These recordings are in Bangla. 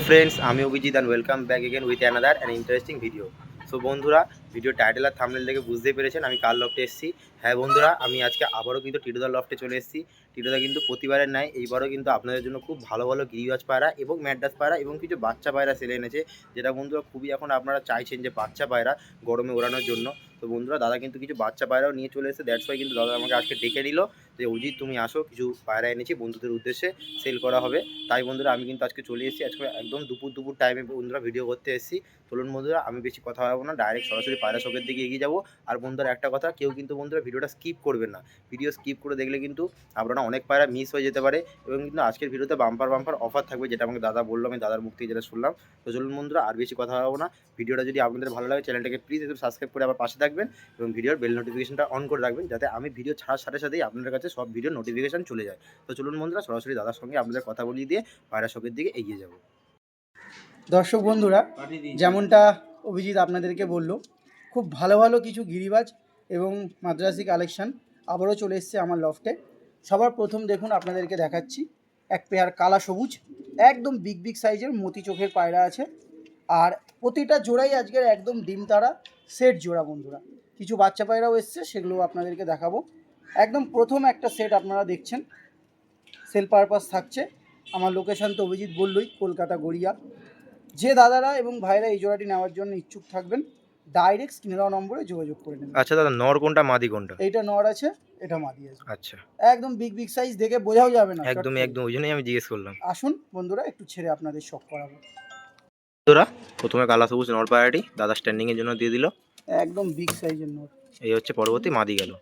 फ्रेंड्स আমি Abhijit and welcome back again with another an interesting video। So বন্ধুরা, ভিডিও টাইটেল আর থাম্বনেল দেখে বুঝতেই পেরেছেন আমি কার লফটে এসেছি। হ্যাঁ বন্ধুরা, আমি আজকে আবারও কিন্তু টিটোদার লফটে চলে এসেছি। টিটোদা কিন্তু প্রতিবারের ন্যায় এইবারও কিন্তু আপনাদের জন্য খুব ভালো ভালো গিরিবাজ পায়রা এবং ম্যাড্রাস পায়রা এবং কিছু বাচ্চা পায়রা সেলে এনেছে, যেটা বন্ধুরা খুবই এখন আপনারা চাইছেন যে বাচ্চা পায়রা গরমে ওড়ানোর জন্য। তো বন্ধুরা, দাদা কিন্তু কিছু বাচ্চা পায়রাও নিয়ে চলে এসেছে। দ্যাটস ওয়াই কিন্তু দাদা আমাকে আজকে ডেকে নিল যে অজিৎ তুমি আসো, কিছু পায়রা এনেছি বন্ধুদের উদ্দেশ্যে সেল করা হবে। তাই বন্ধুরা আমি কিন্তু আজকে চলে এসেছি। আজকে একদম দুপুর টাইমে বন্ধুরা ভিডিও করতে এসেছি। চলুন বন্ধুরা, আমি বেশি কথা বলবো না, ডাইরেক্ট সরাসরি পায়রা শপের দিকে এগিয়ে যাবো। আর বন্ধুরা একটা কথা, কেউ কিন্তু বন্ধুরা ভিডিওটা স্কিপ করবেন না। ভিডিও স্কিপ করে দেখলে কিন্তু আপনারা অনেক পায়রা মিস হয়ে যেতে পারে। এবং কিন্তু আজকের ভিডিওতে বাম্পার অফার থাকবে, যেটা আমাকে দাদা বললো, আমি দাদার মুখ থেকে যেটা শুনলাম। তো চলুন বন্ধুরা, আর বেশি কথা বলবো না। ভিডিওটা যদি আপনাদের ভালো লাগে, চ্যানেলটাকে প্লিজ একটু সাবস্ক্রাইব করে আমার পাশে থাকবেন এবং ভিডিওর বেল নোটিফিকেশনটা অন করে রাখবেন, যাতে আমি ভিডিও ছাড়ার সাথে সাথেই আপনাদের কাছে সব ভিডিও নোটিফিকেশন চলে যায়। তো চলুন বন্ধুরা, সরাসরি দাদার সঙ্গে আপনাদের কথা বলিয়ে দিয়ে পায়রা শপের দিকে এগিয়ে যাব। দর্শক বন্ধুরা, যেমনটা অভিজিৎ আপনাদেরকে বলল, খুব ভালো ভালো কিছু গিরিবাজ এবং মাদ্রাসি কালেকশান আবারও চলে এসছে আমার লফটে। সবার প্রথম দেখুন, আপনাদেরকে দেখাচ্ছি এক পেয়ার কালা সবুজ, একদম বিগ সাইজের মতি চোখের পায়রা আছে। আর প্রতিটা জোড়াই আজকের একদম ডিম তারা সেট জোড়া। বন্ধুরা, কিছু বাচ্চা পায়রাও এসছে, সেগুলো আপনাদেরকে দেখাবো। একদম প্রথম একটা সেট আপনারা দেখছেন, সেল পারপাস থাকছে। আমার লোকেশান তো অভিজিৎ বললই, কলকাতা গড়িয়া। যে দাদারা এবং ভাইরা এই জোড়াটি নেওয়ার জন্য ইচ্ছুক থাকবেন, ডাইরেক্ট স্ক্রিনে দেওয়া নম্বরে যোগাযোগ করে নেবেন। আচ্ছা দাদা, নর কোনটা মাদি কোনটা? এইটা নর আছে, এটা মাদি আছে। আচ্ছা, একদম বিগ সাইজ, দেখে বোঝাও যাবে না। একদম ওই জন্যই আমি জিজ্ঞেস করলাম। আসুন বন্ধুরা, একটু ছেড়ে আপনাদের শখ করাবো। বন্ধুরা, প্রথমে কালা সবুজ নর পায়রাটি দাদা স্ট্যান্ডিং এর জন্য দিয়ে দিল। একদম বিগ সাইজের নর। এই হচ্ছে পরবর্তী মাদি গেল।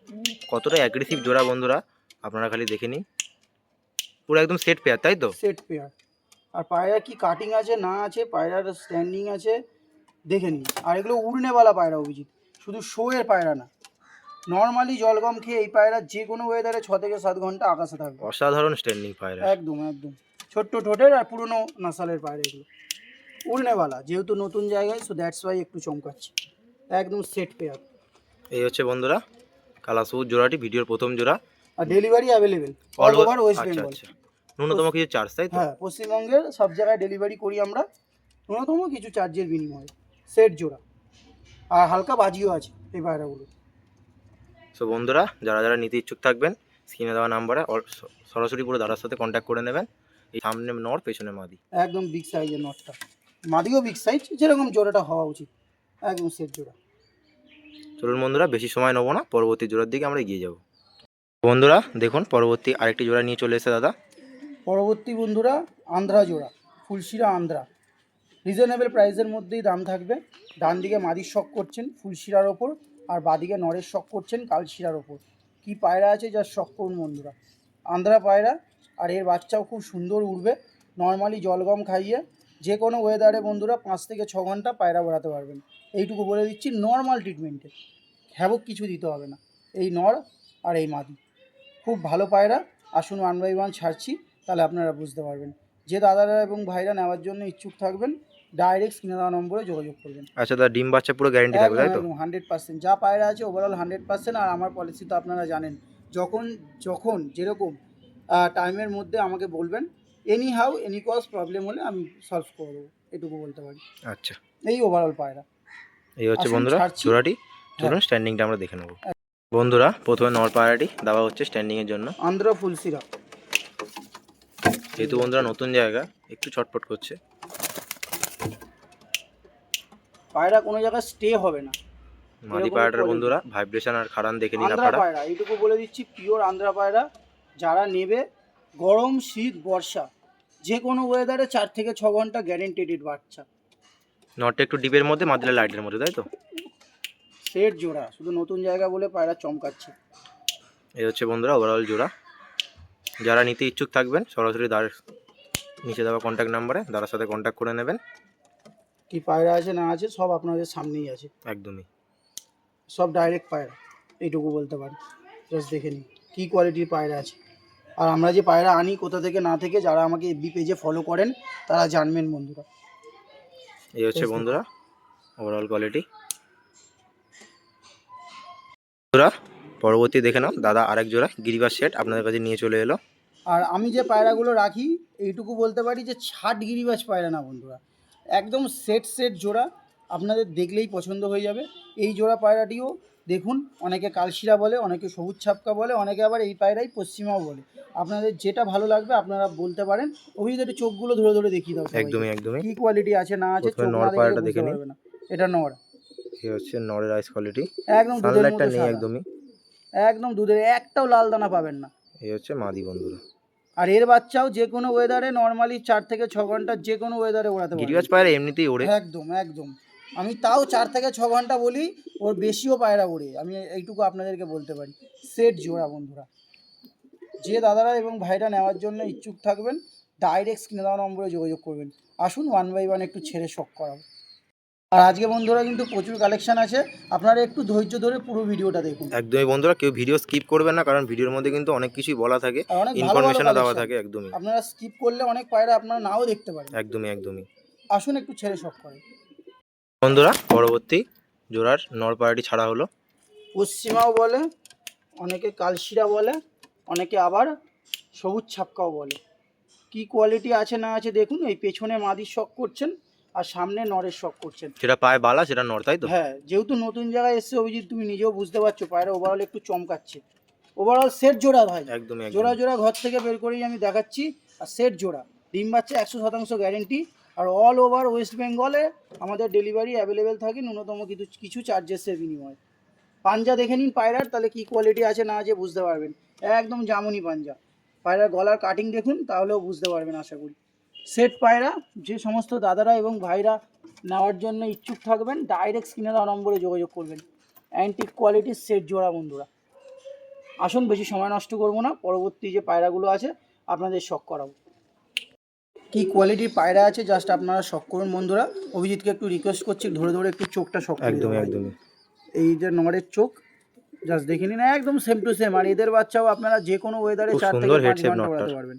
কতটা অ্যাগ্রেসিভ জোড়া বন্ধুরা, আপনারা খালি দেখে নিন। পুরো একদম সেট পেয়ার, তাই তো? Set pair. আর পায়রা কি কাটিং আছে না আছে, পায়রার স্ট্যান্ডিং আছে, দেখে নিন। আর এগুলো উড়নেওয়ালা পায়রা অভিজিৎ, শুধু শোয়ের পায়রা না। নর্মালি জলগম খেয়ে এই পায়রা যে কোনো ওয়েদারে 6 থেকে 7 ঘন্টা আকাশে থাকবে। অসাধারণ স্ট্যান্ডিং পায়রা, একদম ছোট্ট ঠোঁটের আর পুরনো নাসালের পায়রা এগুলো। উড়নেওয়ালা, যেহেতু নতুন জায়গায়, সো দ্যাটস ওয়াই একটু চমকাচ্ছে। একদম সেট পেয়ার। এই হচ্ছে বন্ধুরা কালা সবুজ জোড়াটি, ভিডিওর প্রথম জোড়া। আর delivery available all over West Bengal. ন্যূনতম কিছু চার্জ, তাই তো? হ্যাঁ, পশ্চিমবঙ্গের সব জায়গায় ডেলিভারি করি আমরা, ন্যূনতম কিছু চার্জের বিনিময়ে। সেট জোড়া, আর হালকা বাজিও আছে এই পায়রাগুলো। সো বন্ধুরা, যারা যারা নিতে ইচ্ছুক থাকবেন, স্ক্রিনে দেওয়া নাম্বারে সরাসরি পুরো দাদার সাথে কন্ট্যাক্ট করে নেবেন। এই সামনে নর, পেছনে মাদি। একদম বিগ সাইজের নটটা, মাদিও বিগ সাইজ, যেরকম জোড়াটা হওয়া উচিত। একদম সেট জোড়া। চলুন বন্ধুরা, বেশি সময় নেবো না, পরবর্তী জোড়ার দিকে আমরা এগিয়ে যাব। বন্ধুরা দেখুন, পরবর্তী আরেকটি জোড়া নিয়ে চলে এসেছে দাদা। পরবর্তী বন্ধুরা আন্ধ্রা জোড়া, ফুলশিরা আন্ধ্রা। রিজনেবল প্রাইসের মধ্যেই দাম থাকবে। ডান দিকে মাদির শখ করছেন ফুলশিরার ওপর, আর বাদিকে নরের শখ করছেন কালশিরার ওপর। কি পায়রা আছে যার শখ করুন বন্ধুরা। আন্ধ্রা পায়রা, আর এর বাচ্চাও খুব সুন্দর উড়বে। নর্মালি জলগম খাইয়ে যে কোনো ওয়েদারে বন্ধুরা 5 থেকে 6 ঘন্টা পায়রা বেড়াতে পারবেন। এইটুকু বলে দিচ্ছি, নর্মাল ট্রিটমেন্টে, হ্যাবক কিছু দিতে হবে না। এই নর আর এই মাদি খুব ভালো পায়রা। আসুন 1 বাই 1 ছাড়ছি, তাহলে আপনারা বুঝতে পারবেন। যে দাদারা এবং ভাইরা নেওয়ার জন্য ইচ্ছুক থাকবেন, ডাইরেক্ট স্ক্রিনে দেওয়া নম্বরে যোগাযোগ করবেন। আচ্ছা দাদা, ডিম বাচ্চা পুরো গ্যারেন্টি থাকবে, তাই তো? 100%। যা পায়রা আছে ওভারঅল 100%। আর আমার পলিসি তো আপনারা জানেন, যখন যেরকম টাইমের মধ্যে আমাকে বলবেন, anyhow any cause problem হলে আমি সলভ করে দেবো, এটুকু বলতে পারি। আচ্ছা, এই ওভারঅল পায়রা। এই হচ্ছে বন্ধুরা জোড়াটি। চলুন স্ট্যান্ডিংটা আমরা দেখে নেব। বন্ধুরা, প্রথমে নর পায়রাটি দেওয়া হচ্ছে স্ট্যান্ডিংয়ের জন্য। আন্ধ্রা ফুলশিরা, যেহেতু বন্ধুরা নতুন জায়গা, একটু ছটফট করছে। পায়রা কোনো জায়গায় স্টে হবে না। মাদি পায়রাটার বন্ধুরা ভাইব্রেশন আর খাড়ান দেখে নিন আপনারা। আন্ধ্রা পায়রা, এইটুকু বলে দিচ্ছি, পিওর আন্ধ্রা পায়রা। যারা নেবে, গরম শীত বর্ষা যে কোনো ওয়েদারে 4 থেকে 6 ঘন্টা গ্যারেন্টেড বাচ্চা। নটটা একটু ডিপের মধ্যে, মাদিলা লাইটের মধ্যে, তাই তো? সেট জোড়া, শুধু নতুন জায়গা বলে পায়রা চমকাচ্ছে। এই হচ্ছে বন্ধুরা ওভারঅল জোড়া। যারা নিতে ইচ্ছুক থাকবেন, সরাসরি নিচে দেওয়া কন্ট্যাক্ট নাম্বারে দাদার সাথে কন্ট্যাক্ট করে নেবেন। কি পায়রা আছে না আছে সব আপনাদের সামনেই আছে। একদমই সব ডাইরেক্ট পায়রা, এইটুকু বলতে পারি। জাস্ট দেখে নিন কী কোয়ালিটির পায়রা আছে। আর আমরা যে পায়রা আনি কোথা থেকে না থেকে, যারা আমাকে এফবি পেজে ফলো করেন তারা জানবেন বন্ধুরা। এই হচ্ছে বন্ধুরা ওভারঅল কোয়ালিটি। বন্ধুরা, পরবর্তী দেখে নাও, দাদা আরেক জোড়া গিরিবাজ সেট আপনাদের কাছে নিয়ে চলে এলো। আর আমি যে পায়রাগুলো রাখি এইটুকু বলতে পারি যে ছাট গিরিবাজ পায়রা না বন্ধুরা, একদম সেট সেট জোড়া, আপনাদের দেখলেই পছন্দ হয়ে যাবে। এই জোড়া পায়রাটিও দেখুন, অনেকে কালশিরা বলে, অনেকে সবুজ ছাপকা বলে, অনেকে আবার এই পায়রাই পশ্চিমাও বলে। আপনাদের যেটা ভালো লাগবে আপনারা বলতে পারেন। অভিজিৎ একটু চোখগুলো ধরে ধরে দেখিয়ে দাও সবাইকে। একদমই একদমই। কী কোয়ালিটি আছে না আছে প্রথমে চোখ নর না দেখলে পায়রাটা বুঝতে দেখে নিই। পারবে না। এটা নর, এই হচ্ছে নরের আইস কোয়ালিটি, একদম দুধের সানলাইটটা মতো নেই সাদা, একদমই। একদম দুধের, একটাও লাল দানা পাবেন না। এই হচ্ছে মাদি বন্ধুরা। আর এর বাচ্চাও যে কোনো ওয়েদারে নর্মালি 4 থেকে 6 ঘন্টা যে কোনো ওয়েদারে ওড়াতে পারবে। গিরিবাজ পায়রা এমনিতেই ওড়ে। একদম একদম, আমি তাও 4 থেকে 6 ঘন্টা বলি, ওর বেশিও পায়রা ওড়ে, আমি এইটুকু আপনাদেরকে বলতে পারি। সেট জোড়া বন্ধুরা, যে দাদারা এবং ভাইরা নেওয়ার জন্য ইচ্ছুক থাকবেন ডাইরেক্ট স্ক্রিনে দেওয়া নম্বরে যোগাযোগ করবেন। আসুন 1 বাই 1 একটু ছেড়ে শখ করাবো। আর আজকে বন্ধুরা কিন্তু প্রচুর কালেকশন আছে, আপনারা একটু ধৈর্য ধরে পুরো ভিডিওটা দেখুন। একদমই বন্ধুরা, কেউ ভিডিও স্কিপ করবেন না, কারণ ভিডিওর মধ্যে কিন্তু অনেক কিছুই বলা থাকে, আর অনেক ভালো ভালো ইনফরমেশনও দেওয়া কালেকশন, থাকে। একদমই আপনারা স্কিপ করলে অনেক পায়রা আপনারা নাও দেখতে পারেন। একদমই একদমই। আসুন একটু ছেড়ে শখ করেন বন্ধুরা, পরবর্তী জোড়ার নর পায়রাটি ছাড়া হলো। পশ্চিমাও বলে, অনেকে কালশিরা বলে, অনেকে আবার সবুজ ছাপকাও বলে। কি কোয়ালিটি আছে না আছে দেখুন। এই পেছনে মাদির শখ করছেন আর সামনে নরের শখ করছেন। যেটা পায়ে বালা সেটা নর, তাই তো? হ্যাঁ, যেহেতু নতুন জায়গায় এসছে অভিজিৎ, তুমি নিজেও বুঝতে পারছো পায়রা ওভারঅল একটু চমকাচ্ছে। ওভারঅল সেট জোড়া ভাই, একদমই জোড়া একদমই। জোড়া ঘর থেকে বের করেই আমি দেখাচ্ছি। আর সেট জোড়া, ডিম বাচ্চা 100% গ্যারেন্টি। আর অল ওভার ওয়েস্ট বেঙ্গলে আমাদের ডেলিভারি অ্যাভেলেবেল থাকে ন্যূনতম কিছু কিছু চার্জেসের বিনিময়ে। পাঞ্জা দেখে নিন পায়রার, তাহলে কী কোয়ালিটি আছে না আছে বুঝতে পারবেন। একদম জামুনি পাঞ্জা। পায়রার গলার কাটিং দেখুন, তাহলেও বুঝতে পারবেন আশা করি। সেট পায়রা, যে সমস্ত দাদারা এবং ভাইরা নেওয়ার জন্য ইচ্ছুক থাকবেন ডাইরেক্ট স্ক্রিনে দেওয়া নম্বরে যোগাযোগ করবেন। অ্যান্টিক কোয়ালিটির সেট জোড়া বন্ধুরা। আসুন, বেশি সময় নষ্ট করব না, পরবর্তী যে পায়রাগুলো আছে আপনাদের শখ করাবো। কী কোয়ালিটির পায়রা আছে জাস্ট আপনারা শখ করুন বন্ধুরা। অভিজিৎকে একটু রিকোয়েস্ট করছি ধরে ধরে একটু চোখটা শখ করে একদমই দেওয়া। একদমই। এই যে নরের চোখ জাস্ট দেখে নিন, একদম সেম টু সেম। আর এদের বাচ্চাও আপনারা যে কোনো ওয়েদারে খুব 4 থেকে সুন্দর 5 হেড শেপ ঘন্টা নটটার। ওড়াতে পারবেন।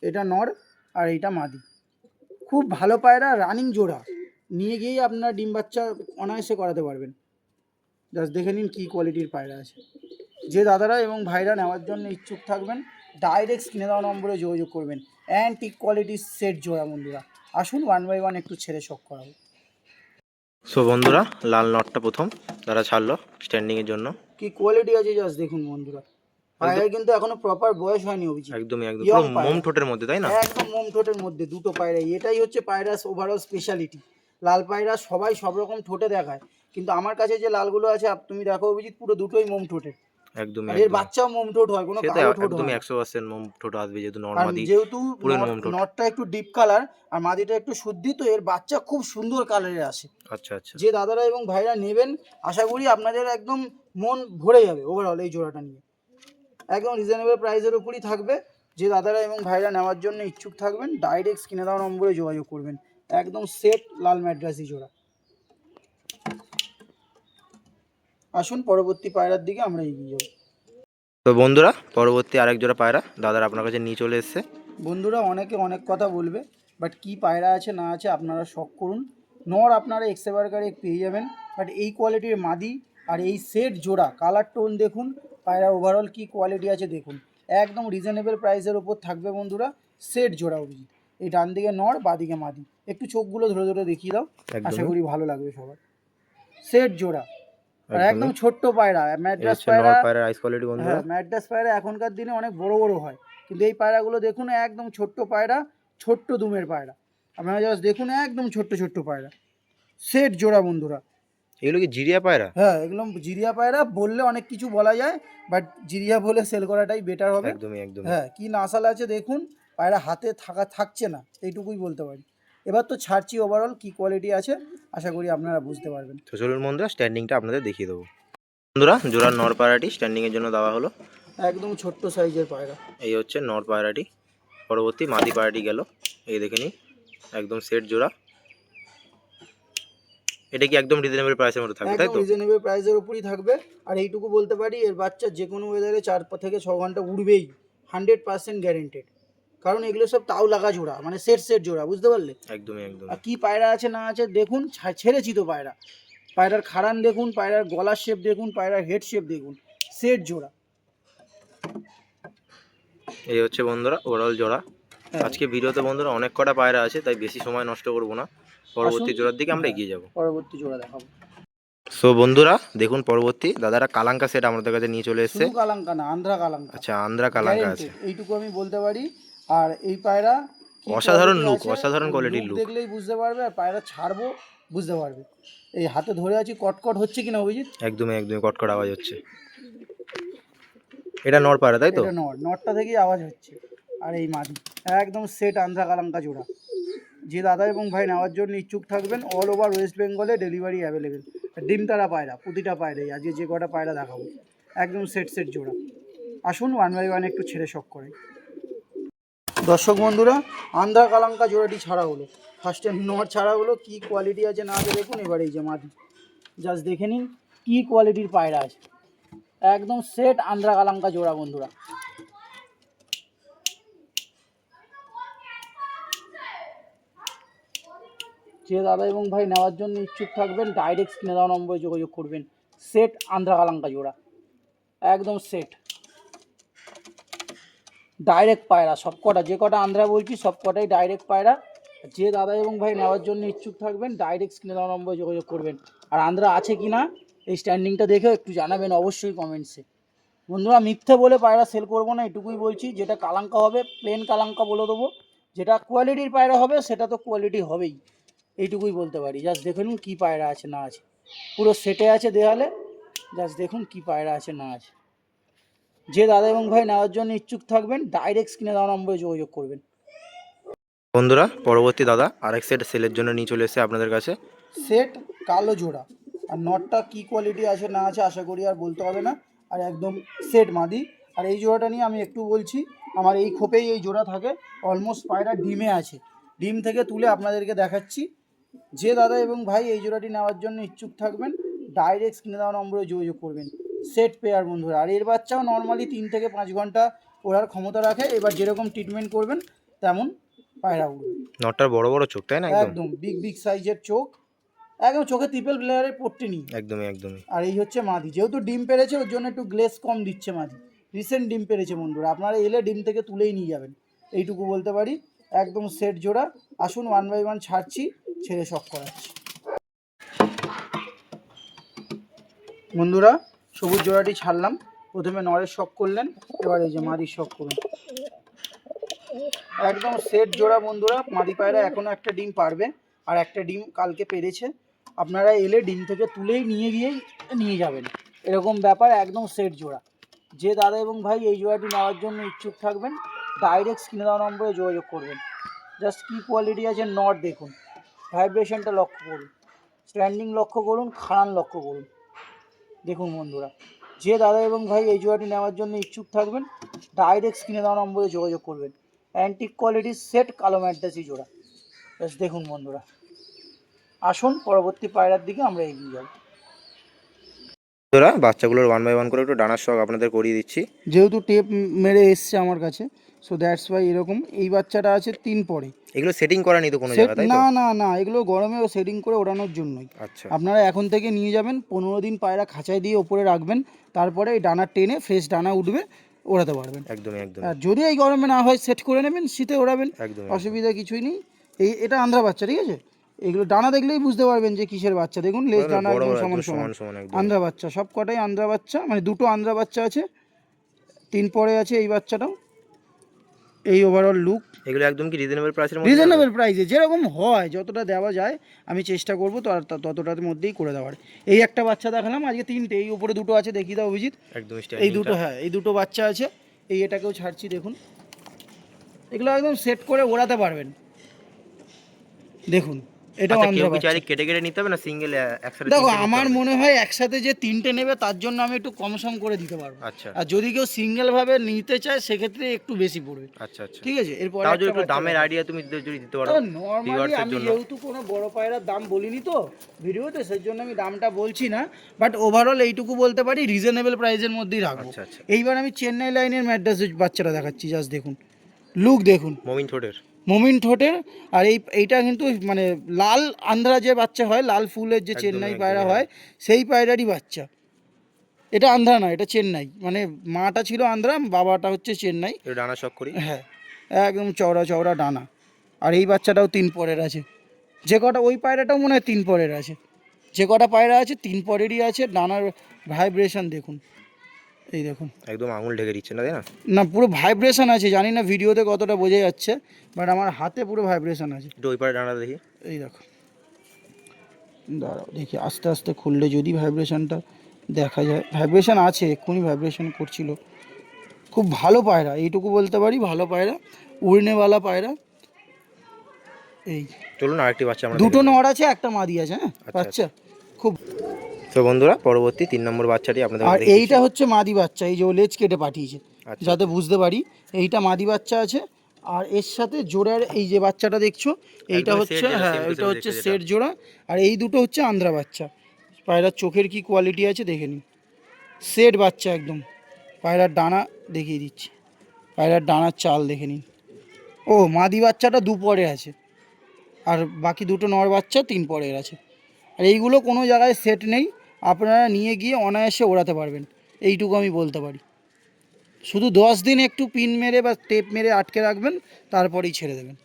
এটা নর আর এইটা মাদি, খুব ভালো পায়রা, রানিং জোড়া, নিয়ে গিয়েই আপনারা ডিম বাচ্চা অনায়াসে করাতে পারবেন। জাস্ট দেখে নিন কী কোয়ালিটির পায়রা আছে। যে দাদারা এবং ভাইরা নেওয়ার জন্য ইচ্ছুক থাকবেন ডাইরেক্ট স্ক্রিনে দেওয়া নম্বরে যোগাযোগ করবেন। অ্যান্টিক কোয়ালিটির সেট জোড়া বন্ধুরা। আসুন 1 বাই 1 একটু ছেড়ে শখ করাবো। সো বন্ধুরা, লাল নটটা প্রথম তারা ছাড়লো স্ট্যান্ডিংয়ের জন্য। কি কোয়ালিটি আছে জাস্ট দেখুন বন্ধুরা। পায়রার কিন্তু এখনো প্রপার বয়স হয়নি অভিজিৎ। একদমই একদম, ইয়ং পুরো পায়রা, মোম ঠোঁটের মধ্যে, তাই না? একদম মোম ঠোঁটের মধ্যে দুটো পায়রা। এটাই হচ্ছে পায়রাস ওভারঅল স্পেশালিটি। লাল পায়রা সবাই সব রকম ঠোঁটে দেখায়, কিন্তু আমার কাছে যে লালগুলো আছে তুমি দেখো অভিজিৎ, পুরো দুটোই মোম ঠোঁটের। একদমই আর এর একদম। বাচ্চাও মোম ঠোঁট হয়, কোনো সে তো কালো ঠোঁট হয় একদমই না। 100% মোম ঠোঁট আসবে, যেহেতু আর নর্মাদি যেহেতু পুরো মোম ঠোঁট। নটটা একটু ডিপ কালার আর মাদিটা একটু শুদ্ধি, তো এর বাচ্চা খুব সুন্দর কালারের আসে। আচ্ছা আচ্ছা। যে দাদারা এবং ভাইরা নেবেন আশা করি আপনাদের একদম মন ভরে যাবে ওভারঅল এই জোড়াটা নিয়ে। একদম রিজনেবল প্রাইসের উপরই থাকবে। যে দাদারা এবং ভাইরা নেওয়ার জন্য ইচ্ছুক থাকবেন ডাইরেক্ট স্ক্রিনে দেওয়া নম্বরে যোগাযোগ করবেন। একদম সেট লাল ম্যাড্রাসি জোড়া। আসুন পরবর্তী পায়রার দিকে আমরা এগিয়ে যাব। তো বন্ধুরা, পরবর্তী আরেক জোড়া পায়রা দাদার আপনার কাছে নিয়ে চলে এসেছে। বন্ধুরা, অনেকে অনেক কথা বলবে, বাট কি পায়রা আছে না আছে আপনারা শখ করুন। নর আপনারা এক্সেবারকারে পেয়ে যাবেন, বাট এই কোয়ালিটির মাদি আর এই সেট জোড়া, কালার টোন দেখুন, পায়রা ওভারঅল কি কোয়ালিটি আছে দেখুন। একদম রিজনেবল প্রাইসের ওপর থাকবে বন্ধুরা। সেট জোড়া অভিজিৎ, এই ডান দিকে নর বাদিকে মাদি। একটু চোখগুলো ধরে ধরে দেখিয়ে দাও, আশা করি ভালো লাগবে সবার। সেট জোড়া আর একদম ছোট্ট পায়রা, ম্যাড্রাস পায়রা। পায়রা আইস কোয়ালিটি বন্ধুরা। হ্যাঁ, ম্যাড্রাস পায়রা এখনকার দিনে অনেক বড় বড় হয়, কিন্তু এই পায়রাগুলো দেখুন একদম ছোট্ট পায়রা, ছোট্ট দুমের পায়রা। আপনারা জাস্ট দেখুন একদম ছোট্ট ছোট্ট পায়রা। সেট জোড়া বন্ধুরা। এগুলো কি জিরিয়া পায়রা? হ্যাঁ, এগুলো জিরিয়া পায়রা বললে অনেক কিছু বলা যায়, বাট জিরিয়া বলে সেল করাটাই বেটার হবে। একদমই একদম। হ্যাঁ, কি নাসাল আছে দেখুন, পায়রা হাতে থাকছে না, এইটুকুই বলতে পারি। এবার তো ছাড়ছি ওভারঅল কি কোয়ালিটি আছে, আশা করি আপনারা বুঝতে পারবেন। তো চলুন বন্ধুরা, স্ট্যান্ডিংটা আপনাদের দেখিয়ে দেবো। বন্ধুরা, জোড়ার নর পায়রাটি স্ট্যান্ডিংয়ের জন্য দেওয়া হলো। একদম ছোট্ট সাইজের পায়রা। এই হচ্ছে নর পায়রাটি। পরবর্তী মাদি পায়রাটি গেল, এই দেখে নিন, একদম সেট জোড়া। এটা কি একদম রিজনেবল প্রাইসের মধ্যে থাকবে, তাই একদম তো? রিজনেবল প্রাইসের উপরই থাকবে। আর এইটুকু বলতে পারি, এর বাচ্চা যে কোনো ওয়েদারে 4 থেকে 6 ঘন্টা উড়বেই, 100% গ্যারেন্টেড। কারণ এগুলো সব তাও লাগা জোড়া, মানে সেট সেট জোড়া, বুঝতে পারলে? একদমই একদম। আর কি পায়রা আছে না আছে দেখুন, ছেড়েছি তো পায়রা। পায়রার খাড়ান দেখুন, পায়রার গলার শেপ দেখুন, পায়রার হেড শেপ দেখুন। সেট জোড়া। এই হচ্ছে বন্ধুরা ওভারঅল জোড়া। হ্যাঁ, আজকে ভিডিওতে বন্ধুরা অনেক কটা পায়রা আছে, তাই বেশি সময় নষ্ট করব না, পরবর্তী আসুন। জোড়ার দিকে আমরা হ্যাঁ, এগিয়ে যাব। পরবর্তী জোড়া দেখাবো। সো বন্ধুরা দেখুন, পরবর্তী দাদারা কালাঙ্কা সেট আমাদের কাছে নিয়ে চলে এসেছে। শুধু কালাঙ্কা না, আন্ধ্রা কালাঙ্কা, আচ্ছা, আন্ধ্রা কালাঙ্কা আছে। গ্যারেন্টেড, এইটুকু আমি বলতে পারি। আর এই পায়রা কি অসাধারণ কোয়ালিটি লুক, আছে, অসাধারণ কোয়ালিটির লুক লুক। দেখলেই বুঝতে পারবে, আর পায়রা ছাড়বো বুঝতে পারবে। এই হাতে ধরে আছি, কটকট হচ্ছে কিনা অভিজিৎ? একদমই একদমই কটকট আওয়াজ হচ্ছে। এটা নর পায়রা তাই তো? এটা নটটা থেকেই আওয়াজ হচ্ছে। আর এই মাদি একদম সেট আন্ধ্রা কালাঙ্কা জোড়া। যে দাদা এবং ভাই নেওয়ার জন্য ইচ্ছুক থাকবেন, অল ওভার ওয়েস্ট বেঙ্গলে ডেলিভারি অ্যাভেলেবেল। ডিম তারা পায়রা, প্রতিটা পায়রাই আজকে যে কটা পায়রা দেখাবো একদম সেট সেট জোড়া। আসুন ওয়ান বাই ওয়ান একটু ছেড়ে শখ করে। দর্শক বন্ধুরা, আন্ধ্রা কালাঙ্কা জোড়াটি ছাড়া হলো, ফার্স্টে নট ছাড়া হলো। কী কোয়ালিটি আছে না আছে দেখুন। এবার এই যে মাদি, জাস্ট দেখে নিন কী কোয়ালিটির পায়রা আছে। একদম সেট আন্ধ্রা কালাঙ্কা জোড়া বন্ধুরা। যে দাদা এবং ভাই নেওয়ার জন্য ইচ্ছুক থাকবেন, ডাইরেক্ট স্ক্রিনে দেওয়া নম্বরে যোগাযোগ করবেন। সেট আন্ধ্রা কালাঙ্কা জোড়া, একদম সেট ডাইরেক্ট পায়রা। সব কটা, যে কটা আন্ধ্রা বলছি সব কটাই ডাইরেক্ট পায়রা। যে দাদা এবং ভাই নেওয়ার জন্য ইচ্ছুক থাকবেন, ডাইরেক্ট স্ক্রিনে দেওয়া নম্বরে যোগাযোগ করবেন। আর আন্ধ্রা আছে কি না এই স্ট্যান্ডিংটা দেখেও একটু জানাবেন অবশ্যই কমেন্টসে। বন্ধুরা, মিথ্যে বলে পায়রা সেল করবো না, এটুকুই বলছি। যেটা কালাঙ্কা হবে প্লেন কালাঙ্কা বলে দেবো, যেটা কোয়ালিটির পায়রা হবে সেটা তো কোয়ালিটি হবেই, এইটুকুই বলতে পারি। জাস্ট দেখুন কী পায়রা আছে না আছে, পুরো সেটে আছে দেওয়ালে। জাস্ট দেখুন কী পায়রা আছে না আছে। যে দাদা এবং ভাই নেওয়ার জন্য ইচ্ছুক থাকবেন, ডাইরেক্ট স্ক্রিনে দেওয়া নম্বরে যোগাযোগ করবেন। বন্ধুরা পরবর্তী দাদা আরেক সেট সেলের জন্য নিয়ে চলে এসেছে আপনাদের কাছে। সেট কালো জোড়া, আর নটটা কী কোয়ালিটি আছে না আছে আশা করি আর বলতে হবে না। আর একদম সেট মাদি। আর এই জোড়াটা নিয়ে আমি একটু বলছি, আমার এই খোপেই এই জোড়া থাকে। অলমোস্ট পায়রা ডিমে আছে, ডিম থেকে তুলে আপনাদেরকে দেখাচ্ছি। যে দাদা এবং ভাই এই জোড়াটি নেওয়ার জন্য ইচ্ছুক থাকবেন, ডাইরেক্ট স্ক্রিনে দেওয়া নম্বরে যোগাযোগ করবেন। সেট পেয়ার বন্ধুরা। আর এর বাচ্চাও নর্মালি 3 থেকে 5 ঘন্টা ওড়ার ক্ষমতা রাখে। এবার যেরকম ট্রিটমেন্ট করবেন তেমন পায়রা উঠবে। নটটার বড় বড় চোখ তাই না? একদম বিগ বিগ সাইজের চোখ, একদম চোখে ট্রিপল প্লেয়ারের পট্টি নেই। একদমই একদমই। আর এই হচ্ছে মাদি, যেহেতু ডিম পেরেছে ওর জন্য একটু গ্লেস কম দিচ্ছে মাদি। রিসেন্ট ডিম পেরেছে বন্ধুরা, আপনারা এলে ডিম থেকে তুলেই নিয়ে যাবেন, এইটুকু বলতে পারি। একদম সেট জোড়া। আসুন ওয়ান বাই ওয়ান ছাড়ছি, ছেড়ে শখ করাচ্ছি। বন্ধুরা, সবুজ জোড়াটি ছাড়লাম, প্রথমে নরের শখ করলেন, এবার এই যে মাদির শখ করুন। একদম সেট জোড়া বন্ধুরা। মাদি পায়রা এখনও একটা ডিম পারবে, আর একটা ডিম কালকে পেরেছে। আপনারা এলে ডিম থেকে তুলেই গিয়েই নিয়ে যাবেন, এরকম ব্যাপার। একদম সেট জোড়া। যে দাদা এবং ভাই এই জোড়াটি নেওয়ার জন্য ইচ্ছুক থাকবেন, ডাইরেক্ট স্ক্রিনে দেওয়া নম্বরে যোগাযোগ করবেন। জাস্ট কী কোয়ালিটি আছে নট দেখুন, ভাইব্রেশনটা লক্ষ্য করুন, স্ট্যান্ডিং লক্ষ্য করুন, খাড়ান লক্ষ্য করুন। দেখুন বন্ধুরা, যে দাদা এবং ভাই এই জোড়াটি নেওয়ার জন্য ইচ্ছুক থাকবেন, ডাইরেক্ট স্ক্রিনে দেওয়া নম্বরে যোগাযোগ করবেন। অ্যান্টিক কোয়ালিটির সেট কালো ম্যাড্রাসি জোড়া। জাস্ট দেখুন বন্ধুরা। আসুন পরবর্তী পায়রার দিকে আমরা এগিয়ে যাব। বন্ধুরা বাচ্চাগুলোর ওয়ান বাই ওয়ান করে একটু ডানার শখ আপনাদের করিয়ে দিচ্ছি। যেহেতু টেপ মেরে এসছে আমার কাছে, সো দ্যাটস ওয়াই এরকম। এই বাচ্চাটা আছে 3 পরে। এগুলো সেটিং করা নেই তো কোনো জায়গা তাই তো? না না না, এগুলো গরমে সেটিং করে ওড়ানোর জন্যই। আচ্ছা আপনারা এখন থেকে নিয়ে যাবেন, 15 দিন পায়রা খাঁচায় দিয়ে ওপরে রাখবেন, তারপরে এই ডানা টেনে ফ্রেশ ডানা উঠবে, ওড়াতে পারবেন। একদমই একদম। আর যদি এই গরমে না হয় সেট করে নেবেন, শীতে ওড়াবেন, একদম অসুবিধা কিছুই নেই। এটা আন্ধ্রা বাচ্চা, ঠিক আছে? এগুলো ডানা দেখলেই বুঝতে পারবেন যে কিসের বাচ্চা। দেখুন লেজ ডানা একদম সমান সমান। আন্ধ্রা বাচ্চা, সব কটাই আন্ধ্রা বাচ্চা, মানে দুটো আন্ধ্রা বাচ্চা আছে, 3 পরে আছে এই বাচ্চাটাও। এই ওভারঅল লুক। এগুলো একদম কি রিজনেবল প্রাইসের মধ্যে? রিজনেবল প্রাইসে যেরকম হয়, যতটা দেওয়া যায় আমি চেষ্টা করবো ততটার মধ্যেই করে দেওয়ার। এই একটা বাচ্চা দেখালাম, আজকে 3টে, এই উপরে 2টো আছে, দেখিয়ে দাও অভিজিৎ। একদম এই দুটো, হ্যাঁ এই দুটো বাচ্চা আছে। এটাকেও ছাড়ছি দেখুন। এগুলো একদম সেট করে ওড়াতে পারবেন। দেখুন এটাও আন্ধ্রা বাচ্চা। কেটে কেটে নিতে হবে না সিঙ্গেল একসাথে? দেখো আমার মনে হয় একসাথে যে 3টে নেবে তার জন্য আমি একটু কম সম করে দিতে পারবো। আচ্ছা আর যদি কেউ সিঙ্গেল ভাবে নিতে চায় সেক্ষেত্রে একটু বেশি পড়বে। আচ্ছা আচ্ছা ঠিক আছে, এরপর তাও যদি একটু দামের আইডিয়া তুমি যদি দিতে পারো। নরমালি আমি যেহেতু কোনো বড় পায়রার দাম বলিনি তো ভিডিওতে, সেই জন্য আমি দামটা বলছি না, বাট ওভারঅল এইটুকু বলতে পারি রিজনেবল প্রাইসের মধ্যেই রাখবো। আচ্ছা আচ্ছা। এইবার আমি চেন্নাই লাইনের ম্যাড্রাস বাচ্চাটা দেখাচ্ছি, জাস্ট দেখুন লুক দেখুন, মোমিন ঠোঁটের। আর এইটা কিন্তু মানে লাল আন্ধ্রা যে বাচ্চা হয়, লাল ফুলের যে চেন্নাই পায়রা হয়, সেই পায়রারই বাচ্চা। এটা আন্ধ্রা না, এটা চেন্নাই, মানে মাটা ছিল আন্ধ্রা, বাবাটা হচ্ছে চেন্নাই। এটা ডানা শখ করি। হ্যাঁ, একদম চওড়া চওড়া ডানা। আর এই বাচ্চাটাও 3 পরের আছে। যে কটা ওই পায়রাটাও মনে হয় 3 পরের আছে। যে কটা পায়রা আছে 3 পরেরই আছে। ডানার ভাইব্রেশন দেখুন, এই দেখুন, একদম আঙুল ঢেকে দিচ্ছে না, তাই না? না পুরো ভাইব্রেশন আছে। জানি না ভিডিওতে কতটা বোঝা যাচ্ছে, বাট আমার হাতে পুরো ভাইব্রেশন আছে। একটু ওই পারে ডানা দেখি। এই দেখো, দাঁড়াও দেখি আস্তে আস্তে খুললে যদি ভাইব্রেশনটা দেখা যায়। ভাইব্রেশন আছে, এক্ষুনি ভাইব্রেশন করছিল। খুব ভালো পায়রা, এইটুকু বলতে পারি, ভালো পায়রা, উড়নেওয়ালা পায়রা। এই চলুন আরেকটি বাচ্চা আমরা দুটো দেখে নিই। নর আছে, একটা মাদি আছে। হ্যাঁ, আচ্ছা, বাচ্চা খুব। তো বন্ধুরা পরবর্তী 3 নম্বর বাচ্চাটি আপনাদের আর দেখিয়েছি। এইটা হচ্ছে মাদি বাচ্চা, এই যে ও লেজ কেটে পাঠিয়েছে, আচ্ছা, যাতে বুঝতে পারি। এইটা মাদি বাচ্চা আছে। আর এর সাথে জোড়ার এই যে বাচ্চাটা দেখছো, এইটা একদমই হচ্ছে, set যেটা, হ্যাঁ same to এইটা same হচ্ছে দেখতে যেটা। সেট জোড়া। আর এই দুটো হচ্ছে আন্ধ্রা বাচ্চা। পায়রার চোখের কি কোয়ালিটি আছে দেখে নিন। সেট বাচ্চা একদম। পায়রার ডানা দেখিয়ে দিচ্ছি, পায়রার ডানার চাল দেখে নিন। ও মাদি বাচ্চাটা 2 পরে আছে, আর বাকি দুটো নর বাচ্চা 3 পরের আছে। আর এইগুলো কোনো জায়গায় সেট নেই, আপনারা নিয়ে গিয়ে অনায়াসে ওড়াতে পারবেন, এইটুকু আমি বলতে পারি। শুধু 10 দিন একটু পিন মেরে বা টেপ মেরে আটকে রাখবেন, তারপরেই ছেড়ে দেবেন।